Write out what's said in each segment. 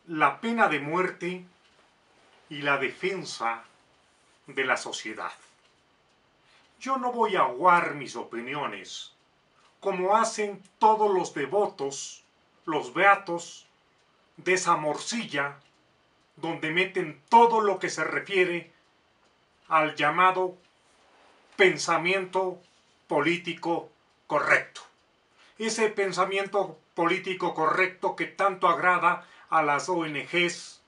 la pena de muerte y la defensa de la sociedad. Yo no voy a aguar mis opiniones, como hacen todos los devotos, los beatos, de esa morcilla, donde meten todo lo que se refiere al llamado pensamiento político correcto. Ese pensamiento político correcto que tanto agrada a las ONGs,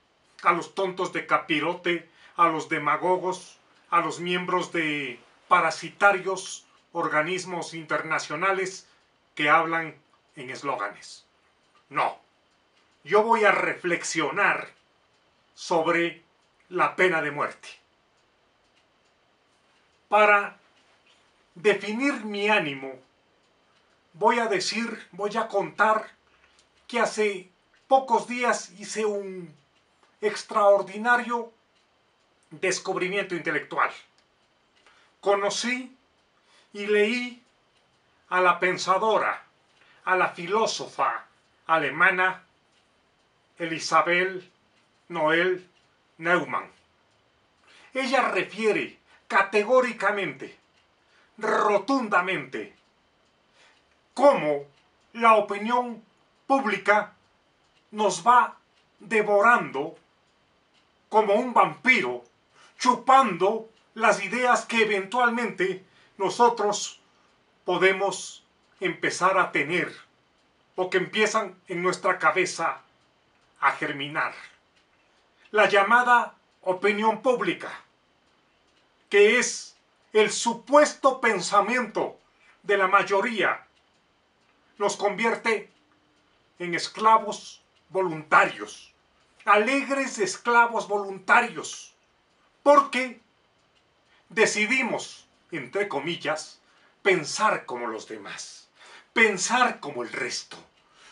a los tontos de capirote, a los demagogos, a los miembros de parasitarios organismos internacionales que hablan en eslóganes. No, yo voy a reflexionar sobre la pena de muerte. Para definir mi ánimo, voy a contar que hace pocos días hice un extraordinario descubrimiento intelectual. Conocí y leí a la pensadora, a la filósofa alemana Elisabeth Noel Neumann. Ella refiere categóricamente, rotundamente, cómo la opinión pública nos va devorando como un vampiro, chupando las ideas que eventualmente nosotros podemos empezar a tener o que empiezan en nuestra cabeza a germinar. La llamada opinión pública, que es el supuesto pensamiento de la mayoría, nos convierte en esclavos voluntarios, alegres esclavos voluntarios, porque decidimos, entre comillas, pensar como los demás, pensar como el resto,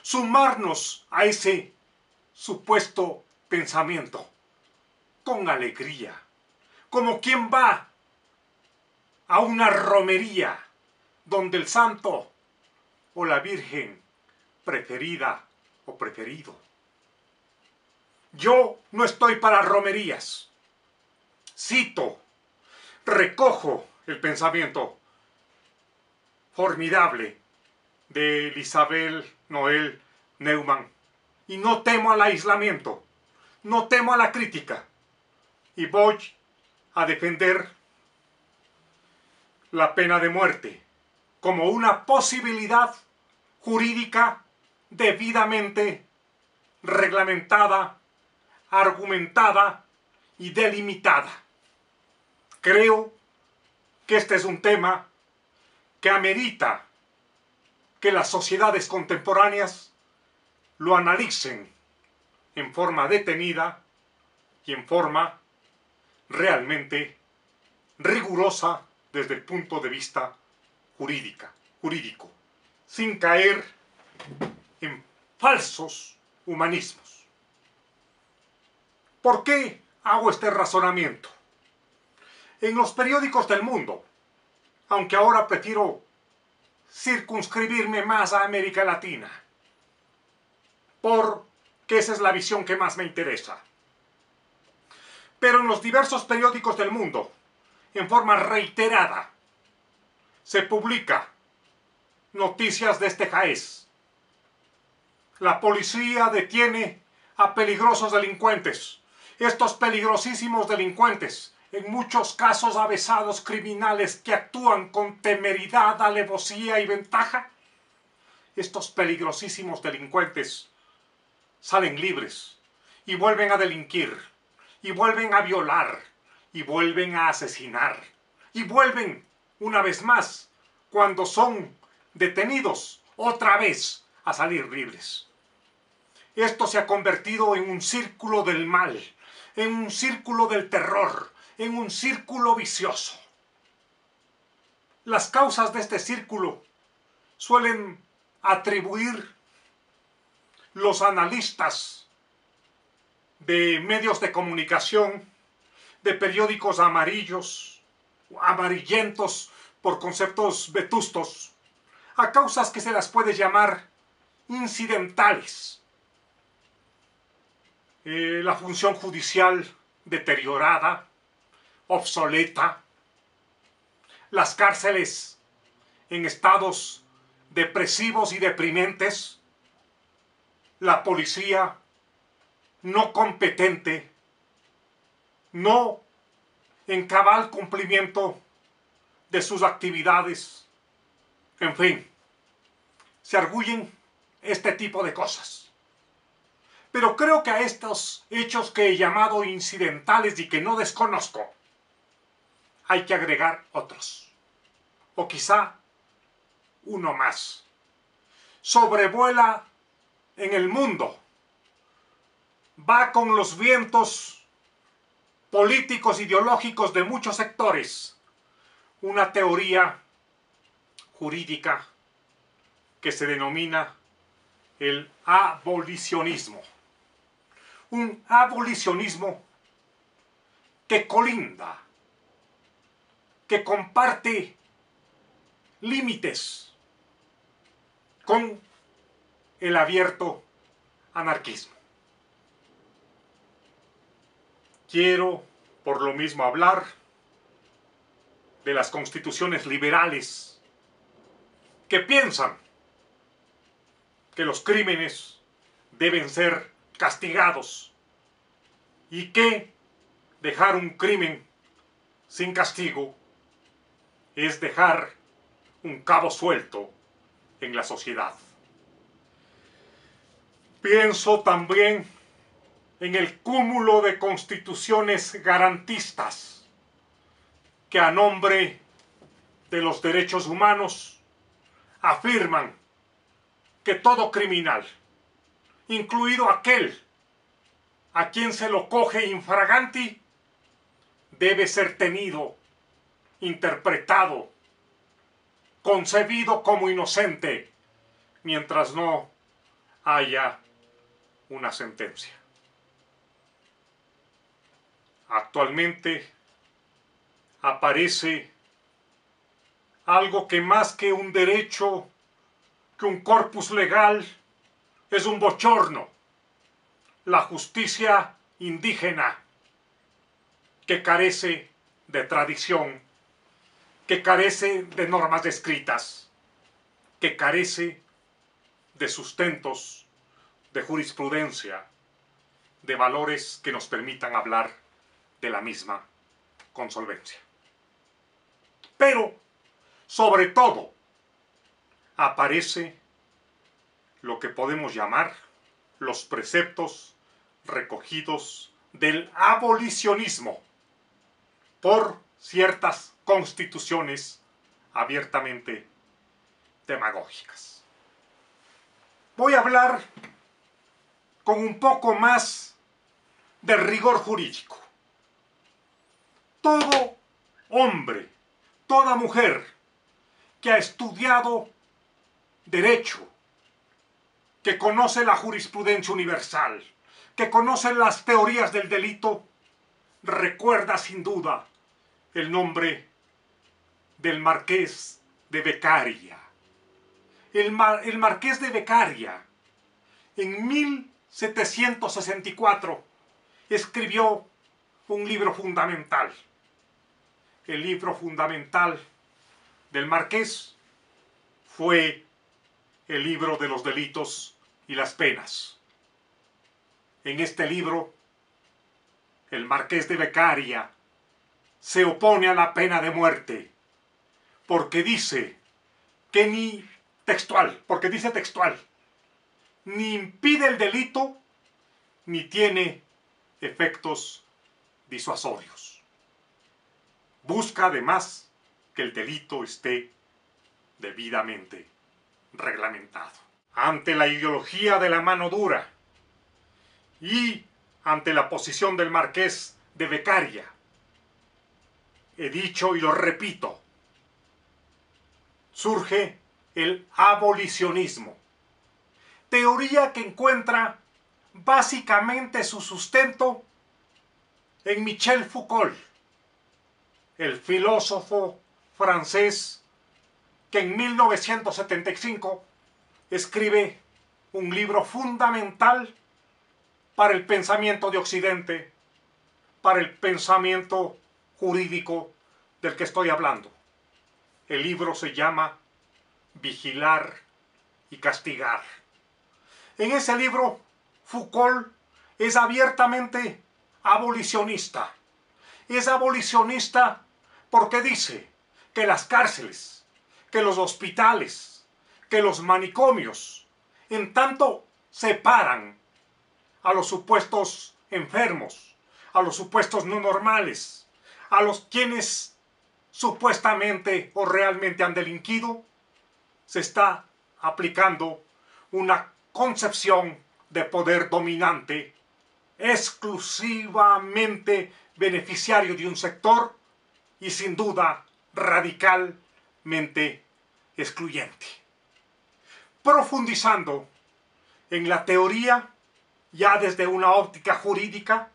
sumarnos a ese supuesto pensamiento con alegría, como quien va a una romería donde el santo o la virgen preferida o preferido. Yo no estoy para romerías. Cito, recojo el pensamiento formidable de Elisabeth Noel Neumann y no temo al aislamiento, no temo a la crítica y voy a defender la pena de muerte como una posibilidad jurídica debidamente reglamentada, argumentada y delimitada. Creo que este es un tema que amerita que las sociedades contemporáneas lo analicen en forma detenida y en forma realmente rigurosa desde el punto de vista jurídico, sin caer en falsos humanismos. ¿Por qué hago este razonamiento? En los periódicos del mundo, aunque ahora prefiero circunscribirme más a América Latina, porque esa es la visión que más me interesa. Pero en los diversos periódicos del mundo, en forma reiterada, se publica noticias de este jaez. La policía detiene a peligrosos delincuentes. Estos peligrosísimos delincuentes, en muchos casos avesados criminales que actúan con temeridad, alevosía y ventaja, estos peligrosísimos delincuentes salen libres y vuelven a delinquir, y vuelven a violar, y vuelven a asesinar, y vuelven, una vez más, cuando son detenidos, otra vez a salir libres. Esto se ha convertido en un círculo del mal, en un círculo del terror, en un círculo vicioso. Las causas de este círculo suelen atribuir los analistas de medios de comunicación, de periódicos amarillos, amarillentos por conceptos vetustos, a causas que se las puede llamar incidentales. la función judicial deteriorada, obsoleta, las cárceles en estados depresivos y deprimentes, la policía no competente, no en cabal cumplimiento de sus actividades, en fin, se arguyen este tipo de cosas. Pero creo que a estos hechos que he llamado incidentales y que no desconozco, hay que agregar otros, o quizá uno más. Sobrevuela en el mundo, va con los vientos políticos ideológicos de muchos sectores, una teoría jurídica que se denomina el abolicionismo. Un abolicionismo que colinda, que comparte límites con el abierto anarquismo. Quiero, por lo mismo, hablar de las constituciones liberales que piensan que los crímenes deben ser castigados y que dejar un crimen sin castigo es dejar un cabo suelto en la sociedad. Pienso también en el cúmulo de constituciones garantistas que a nombre de los derechos humanos afirman que todo criminal, incluido aquel a quien se lo coge infraganti, debe ser tenido, interpretado, concebido como inocente, mientras no haya una sentencia. Actualmente aparece algo que más que un derecho, que un corpus legal, es un bochorno: la justicia indígena, que carece de tradición, que carece de normas escritas, que carece de sustentos, de jurisprudencia, de valores que nos permitan hablar de la misma con solvencia. Pero, sobre todo, aparece lo que podemos llamar los preceptos recogidos del abolicionismo por ciertas constituciones abiertamente demagógicas. Voy a hablar con un poco más de rigor jurídico. Todo hombre, toda mujer que ha estudiado derecho, que conoce la jurisprudencia universal, que conoce las teorías del delito, recuerda sin duda el nombre del Marqués de Beccaria. El Marqués de Beccaria, en 1764, escribió un libro fundamental. El libro fundamental del Marqués fue el libro de los delitos y las penas. En este libro, el Marqués de Beccaria se opone a la pena de muerte, porque dice que porque dice textual, ni impide el delito, ni tiene efectos disuasorios. Busca además que el delito esté debidamente reglamentado. Ante la ideología de la mano dura y ante la posición del Marqués de Beccaria, he dicho y lo repito, surge el abolicionismo, teoría que encuentra básicamente su sustento en Michel Foucault, el filósofo francés que en 1975 escribe un libro fundamental para el pensamiento de Occidente, para el pensamiento jurídico del que estoy hablando. El libro se llama Vigilar y Castigar. En ese libro, Foucault es abiertamente abolicionista. Es abolicionista porque dice que las cárceles, que los hospitales, que los manicomios, en tanto separan a los supuestos enfermos, a los supuestos no normales, a los quienes supuestamente o realmente han delinquido, se está aplicando una concepción de poder dominante exclusivamente beneficiario de un sector y sin duda radicalmente excluyente. Profundizando en la teoría, ya desde una óptica jurídica,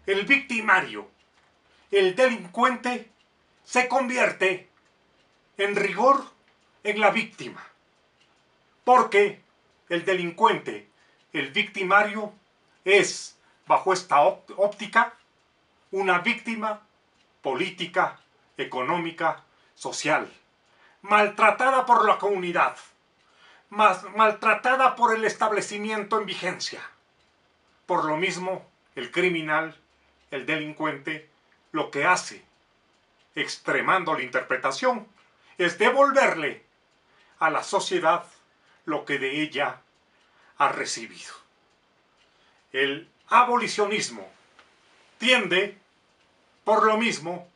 el victimario, el delincuente, se convierte en rigor en la víctima, porque el delincuente, el victimario, es, bajo esta óptica, una víctima política, económica, social, maltratada por la comunidad, maltratada por el establecimiento en vigencia. Por lo mismo, el criminal, el delincuente, lo que hace, extremando la interpretación, es devolverle a la sociedad lo que de ella ha recibido. El abolicionismo tiende, por lo mismo,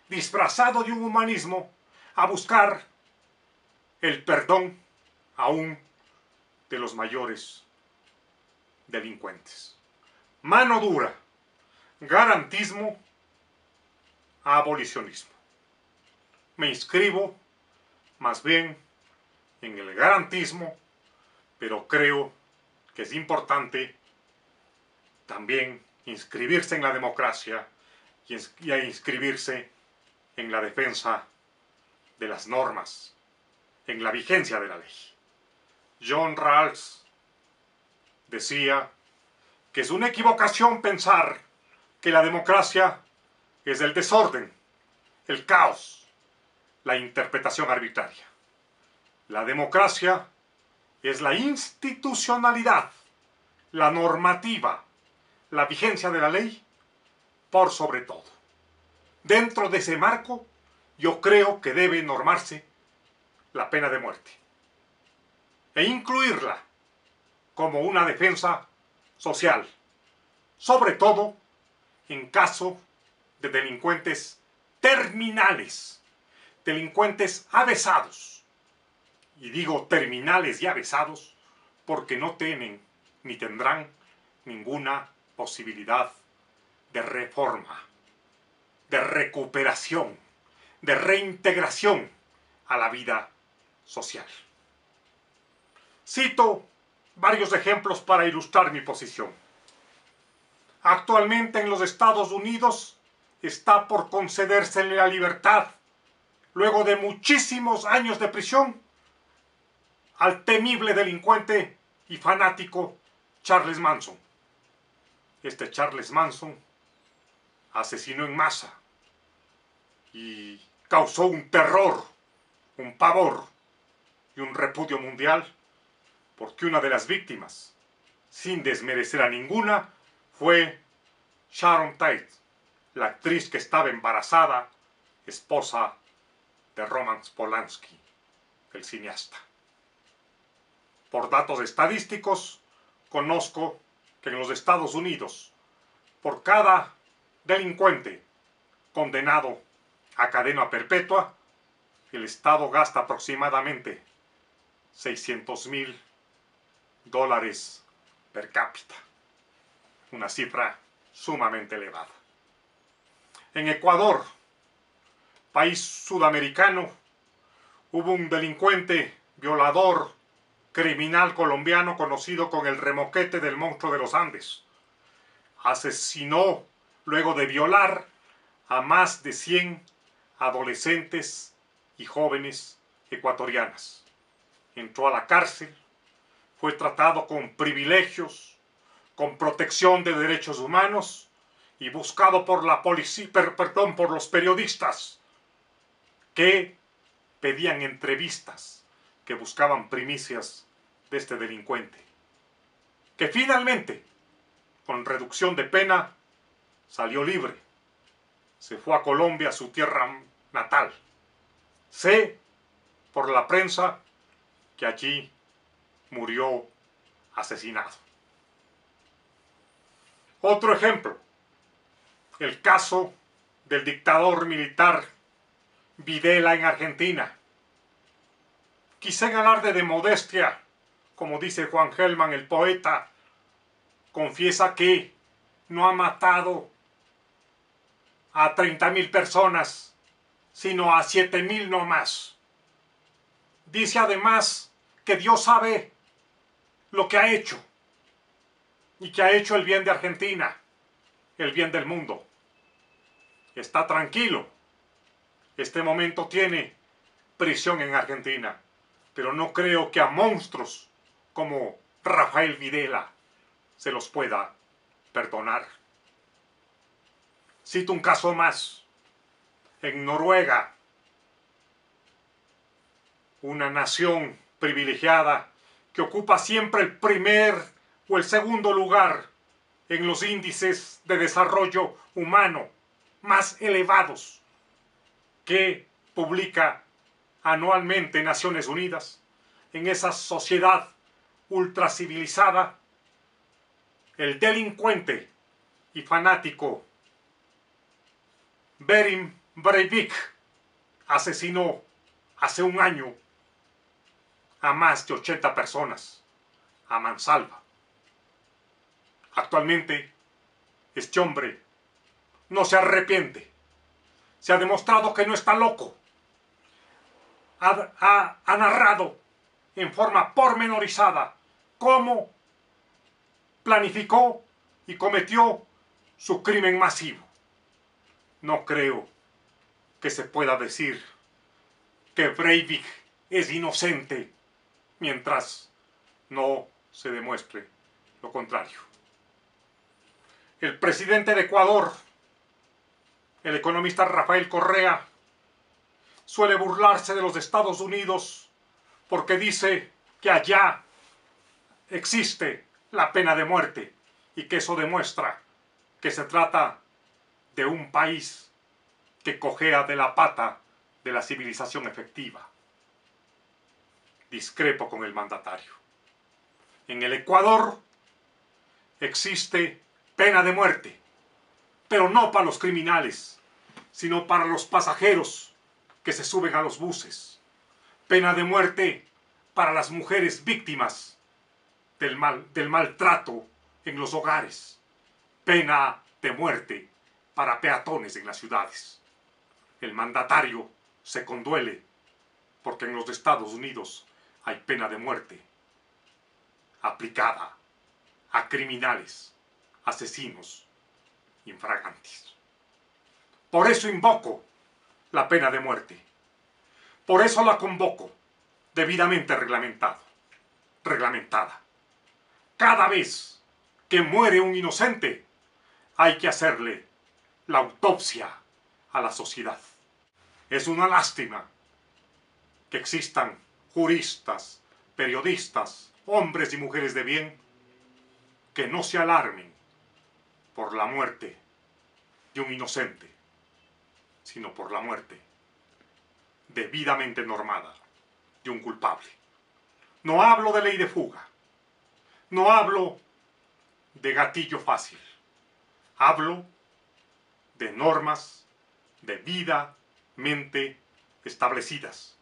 disfrazado de un humanismo, a buscar el perdón aún de los mayores delincuentes. Mano dura, garantismo, abolicionismo. Me inscribo más bien en el garantismo, pero creo que es importante también inscribirse en la democracia y a inscribirse en la defensa de las normas, en la vigencia de la ley. John Rawls decía que es una equivocación pensar que la democracia es el desorden, el caos, la interpretación arbitraria. La democracia es la institucionalidad, la normativa, la vigencia de la ley por sobre todo. Dentro de ese marco, yo creo que debe normarse la pena de muerte e incluirla como una defensa social, sobre todo en caso de delincuentes terminales, delincuentes avesados. Y digo terminales y avesados porque no tienen ni tendrán ninguna posibilidad de reforma, de recuperación, de reintegración a la vida social. Cito varios ejemplos para ilustrar mi posición. Actualmente en los Estados Unidos está por concedérsele la libertad, luego de muchísimos años de prisión, al temible delincuente y fanático Charles Manson. Este Charles Manson asesinó en masa y causó un terror, un pavor y un repudio mundial, porque una de las víctimas, sin desmerecer a ninguna, fue Sharon Tate, la actriz que estaba embarazada, esposa de Roman Polanski, el cineasta. Por datos estadísticos, conozco que en los Estados Unidos, por cada delincuente condenado a cadena perpetua, el Estado gasta aproximadamente $600,000 per cápita. Una cifra sumamente elevada. En Ecuador, país sudamericano, hubo un delincuente, violador, criminal colombiano conocido con el remoquete del monstruo de los Andes. Asesinó, luego de violar, a más de 100 adolescentes y jóvenes ecuatorianas. Entró a la cárcel, fue tratado con privilegios, con protección de derechos humanos y buscado por la policía, por los periodistas que pedían entrevistas, que buscaban primicias de este delincuente, que finalmente, con reducción de pena, salió libre. Se fue a Colombia, su tierra natal. Sé por la prensa que allí murió asesinado. Otro ejemplo, el caso del dictador militar Videla en Argentina. Quizá en alarde de modestia, como dice Juan Gelman, el poeta, confiesa que no ha matado a 30.000 personas, sino a 7.000 no más. Dice además que Dios sabe lo que ha hecho y que ha hecho el bien de Argentina, el bien del mundo. Está tranquilo. Este momento tiene prisión en Argentina, pero no creo que a monstruos como Rafael Videla se los pueda perdonar. Cito un caso más. En Noruega, una nación privilegiada que ocupa siempre el primer o el segundo lugar en los índices de desarrollo humano más elevados que publica anualmente Naciones Unidas. En esa sociedad ultracivilizada, el delincuente y fanático Behring Breivik asesinó hace un año a más de 80 personas a mansalva. Actualmente, este hombre no se arrepiente. Se ha demostrado que no está loco. Ha narrado en forma pormenorizada cómo planificó y cometió su crimen masivo. No creo que se pueda decir que Breivik es inocente mientras no se demuestre lo contrario. El presidente de Ecuador, el economista Rafael Correa, suele burlarse de los Estados Unidos porque dice que allá existe la pena de muerte y que eso demuestra que se trata de un país que cojea de la pata de la civilización efectiva. Discrepo con el mandatario. En el Ecuador existe pena de muerte, pero no para los criminales, sino para los pasajeros que se suben a los buses. Pena de muerte para las mujeres víctimas del maltrato en los hogares. Pena de muerte para peatones en las ciudades. El mandatario se conduele porque en los Estados Unidos hay pena de muerte aplicada a criminales, asesinos, infragantis. Por eso invoco la pena de muerte. Por eso la convoco debidamente reglamentada. Cada vez que muere un inocente, hay que hacerle la autopsia a la sociedad. Es una lástima que existan juristas, periodistas, hombres y mujeres de bien, que no se alarmen por la muerte de un inocente, sino por la muerte debidamente normada de un culpable. No hablo de ley de fuga, no hablo de gatillo fácil, hablo de normas debidamente establecidas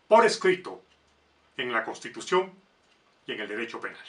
por escrito en la Constitución y en el derecho penal.